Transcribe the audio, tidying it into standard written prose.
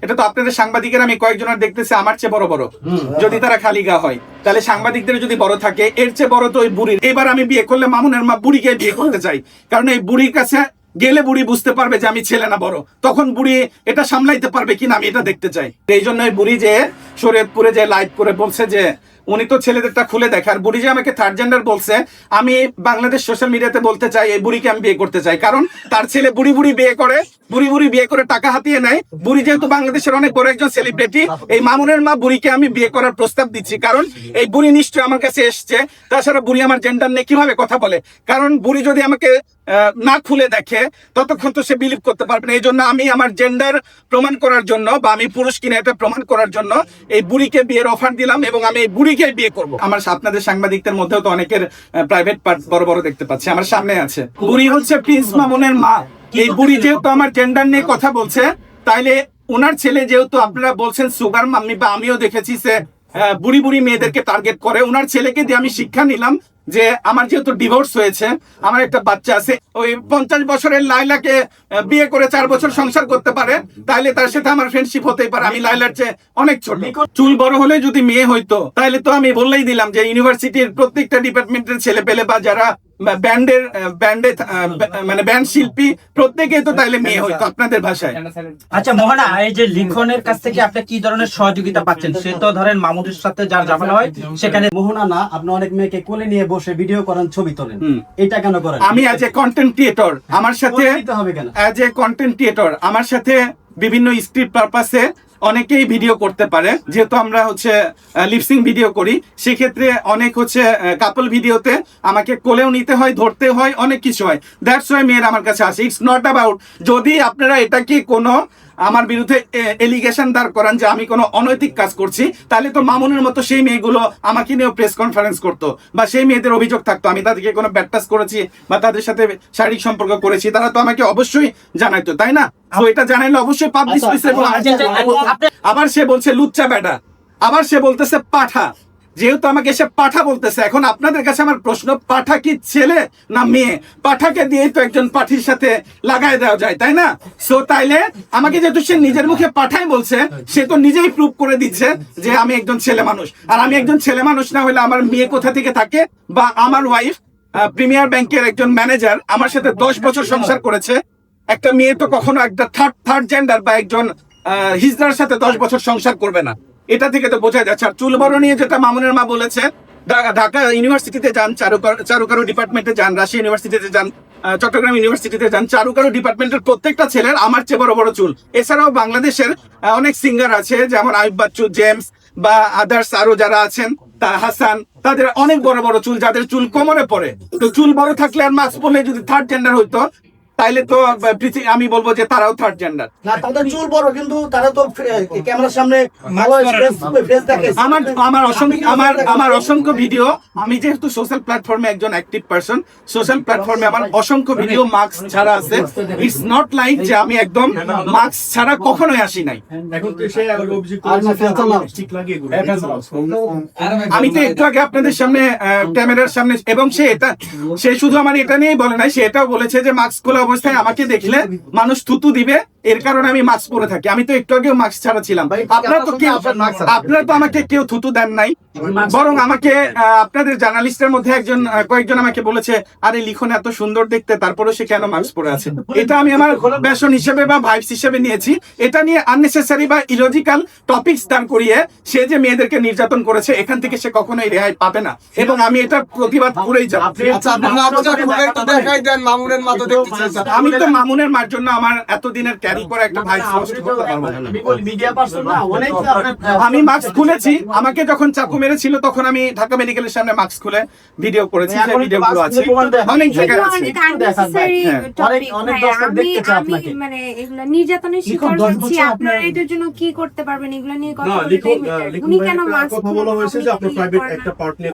এটা তো আপনাদের সাংবাদিকের আমি কয়েকজনের দেখতেছি আমার চেয়ে বড় বড়, যদি তারা খালি গা হয় তাহলে সাংবাদিকদের যদি বড় থাকে এর চেয়ে বড় তো ওই বুড়ির। এবার আমি বিয়ে করলে মামুনের মা বুড়িকে বিয়ে করতে চাই, কারণ এই বুড়ির কাছে গেলে বুড়ি বুঝতে পারবে যে আমি ছেলে না বড়, তখন বুড়ি এটা সামলাইতে পারবে কিনা আমি এটা দেখতে চাই। এই জন্য এই বুড়ি যে শরীয়তপুরে যে লাইভ করে বলছে যে উনি তো ছেলেদেরটা খুলে দেখে, আর বুড়ি যে আমাকে থার্ড জেন্ডার বলছে, আমি বাংলাদেশ সোশ্যাল মিডিয়াতে বলতে চাই এই বুড়িকে আমি বিয়ে করতে চাই, কারণ তার ছেলে বুড়ি বুড়ি বিয়ে করে টাকা হাতিয়ে নেয়। বুড়ি যেহেতু বাংলাদেশের অনেক বড় একজন সেলিব্রিটি, এই মামুনের মা বুড়িকে আমি বিয়ে করার প্রস্তাব দিচ্ছি, কারণ এই বুড়ি নিশ্চয়ই আমার কাছে এসছে। তাছাড়া বুড়ি আমার জেন্ডার নিয়ে কিভাবে কথা বলে, কারণ বুড়ি যদি আমাকে না খুলে দেখে ততক্ষণ তো সে বিলিভ করতে পারবে না। এই জন্য আমি আমার জেন্ডার প্রমাণ করার জন্য বা আমি পুরুষ কিনা এটা প্রমাণ করার জন্য এই বুড়িকে বিয়ের অফার দিলাম, এবং আমি এই বুড়িকে বিয়ে করব। আমার আপনাদের সাংবাদিকদের মধ্যেও তো অনেকের প্রাইভেট পার্ট বড় বড় দেখতে পাচ্ছি, আমার সামনে আছে। বুড়ি হচ্ছে প্রিন্স মামুনের মা। এই বুড়ি যেহেতু আমার জেন্ডার নিয়ে কথা বলছে, তাইলে ওনার ছেলে যেহেতু আপনারা বলছেন সুগার মাম্মি, বা আমিও দেখেছি সে বুড়ি বুড়ি মেয়েদেরকে টার্গেট করে, ওনার ছেলেকে দিয়ে আমি শিক্ষা নিলাম যে আমার যেহেতু ডিভোর্স হয়েছে, আমার একটা বাচ্চা আছে, ওই 50 বছরের লাইলাকে বিয়ে করে 4 বছর সংসার করতে পারে, তাহলে তার সাথে আমার ফ্রেন্ডশিপ হতেই পারে। আমি লাইলার চেয়ে অনেক ছোট। চুল বড় হলে যদি মেয়ে হইতো তাহলে তো আমি বললেই দিলাম যে ইউনিভার্সিটির প্রত্যেকটা ডিপার্টমেন্টের ছেলে পেলে বা যারা মানে ব্যান্ড শিল্পী প্রত্যেকে তো তাইলে মেয়ে হইতো আপনাদের ভাষায়। আচ্ছা মোহনা, এই যে লিখনের কাছ থেকে আপনি কি ধরনের সহযোগিতা পাচ্ছেন? সে তো ধরেন মামুনের সাথে যার ঝামেলা হয় সেখানে মোহনা না, আপনি অনেক মেয়েকে কোলে নিয়ে বসে ভিডিও করেন, ছবি তোলেন, এটা কেন করেন? আমি অ্যাজ এ কন্টেন্ট ক্রিয়েটর আমার সাথে আমার সাথে বিভিন্ন স্ক্রিপ্ট পারপাসে অনেকেই ভিডিও করতে পারে, যেহেতু আমরা হচ্ছে লিপসিং ভিডিও করি, সেক্ষেত্রে অনেক হচ্ছে কাপল ভিডিওতে আমাকে কোলেও নিতে হয়, ধরতে হয়, অনেক কিছু হয়। দ্যাটস ওয়াই মেয়েরা আমার কাছে আসে। ইটস নট অ্যাবাউট যদি আপনারা এটাকে কোনো আমার বিরুদ্ধে এলিগেশন দাঁড় করান যে আমি কোনো অনৈতিক কাজ করছি, তাহলে তো মামুনের মতো সেই মেয়েগুলো আমাকে নিয়েও প্রেস কনফারেন্স করতো, বা সেই মেয়েদের অভিযোগ থাকতো আমি তাদেরকে কোনো ব্যাড টাচ করেছি বা তাদের সাথে শারীরিক সম্পর্ক করেছি, তারা তো আমাকে অবশ্যই জানাইতো, তাই না? তো এটা জানাইলে অবশ্যই পাবলিশ হইছে। আবার সে বলছে লুচ্চা বেটা, আবার সে বলতেছে পাঠা। যেহেতু আমাকে সে পাঠা বলতেছে, এখন আপনাদের কাছে আমার প্রশ্ন, পাঠা কি ছেলে না মেয়ে? পাঠাকে দিয়ে তো একজন পাঠির সাথে লাগাই দেওয়া যায়, তাই না? সো তাইলে আমাকে যেহেতু সে নিজের মুখে পাঠাই বলছে, সে তো নিজেই প্রুভ করে দিচ্ছে যে আমি একজন ছেলে মানুষ। আর আমি একজন ছেলে মানুষ না হলে আমার মেয়ে কোথা থেকে থাকে? বা আমার ওয়াইফ প্রিমিয়ার ব্যাংকের একজন ম্যানেজার আমার সাথে 10 বছর সংসার করেছে। একটা মেয়ে তো কখনো একটা থার্ড জেন্ডার বা একজন হিজড়ার সাথে 10 বছর সংসার করবে না, এটা থেকে তো বোঝা যাচ্ছে। আর চুল বড় নিয়ে যেটা মামুনের মা বলেছে, ঢাকা ইউনিভার্সিটিতে যান, চারুকারু ডিপার্টমেন্টে যান, রাজশাহী ইউনিভার্সিটিতে যান, চট্টগ্রাম ইউনিভার্সিটিতে যান, চারুকারু ডিপার্টমেন্টের প্রত্যেকটা ছেলের আমার চেয়ে বড় বড় চুল। এছাড়াও বাংলাদেশের অনেক সিঙ্গার আছে, যেমন আইয়ুব বাচ্চু, জেমস বা আদার্স আরো যারা আছেন, হাসান, তাদের অনেক বড় বড় চুল, যাদের চুল কোমরে পড়ে। তো চুল বড় থাকলে আর মাস্ক পরলে যদি থার্ড জেন্ডার হইতো, তাইলে তো আমি বলবো যে তারাও থার্ড জেন্ডার না। তাদের চুল বড়, কিন্তু তারা তো ক্যামেরার সামনে আমার অসংখ্য ভিডিও, আমি যেহেতু সোশ্যাল প্ল্যাটফর্মে একজন অ্যাক্টিভ পারসন, সোশ্যাল প্ল্যাটফর্মে আমার অসংখ্য ভিডিও মাস্ক ছাড়া আছে। ইটস নট লাইক যে আমি একদম মাস্ক ছাড়া কখনোই আসি নাই। আমি তো একটু আগে আপনাদের সামনে ক্যামেরার সামনে, এবং সে শুধু আমার এটা নিয়েই বলে নাই, সে এটাও বলেছে যে মাস্ক খোলা অবস্থায় আমাকে দেখলে মানুষ থুতু দিবে, এর কারণে আমি মাস্ক পরে থাকি। আমি তো একটু আগেও মাস্ক ছাড়া ছিলাম। আপনারা তো আমাকে কেউ থুতু দেন নাই, বরং আমাকে আপনাদের জার্নালিস্টের মধ্যে কয়েকজন আমাকে বলেছে, আরে লিখন এত সুন্দর দেখতে, তারপরে সে কেন মাস্ক পরে আছে? এটা আমি আমার প্যাশন হিসেবে বা ভাইবস হিসেবে নিয়েছি। এটা নিয়ে আননেসেসারি বা ইলজিক্যাল টপিকস দাঁড় করিয়ে সে যে মেয়েদেরকে নির্যাতন করেছে, এখান থেকে সে কখনোই রেহাই পাবে না, এবং আমি এটা প্রতিবাদ করেই যাব। আমি তো মামুনের মার জন্য আমার এতদিনের ক্যারি করা একটা ভাই নষ্ট করতে পারবো না। আমি মাস্ক খুলেছি, আমাকে যখন চাকু মেরেছিল তখন আমি ঢাকা মেডিকেলের সামনে মাস্ক খুলে ভিডিও করেছি, যে ভিডিওগুলো আছে অনেক জায়গায় আছে। মানে এগুলা নির্যাতনের শিকার হচ্ছি, আপনারা এটার জন্য কি করতে পারবেন এগুলা নিয়ে কথা বলতে? উনি কেন মাস্ক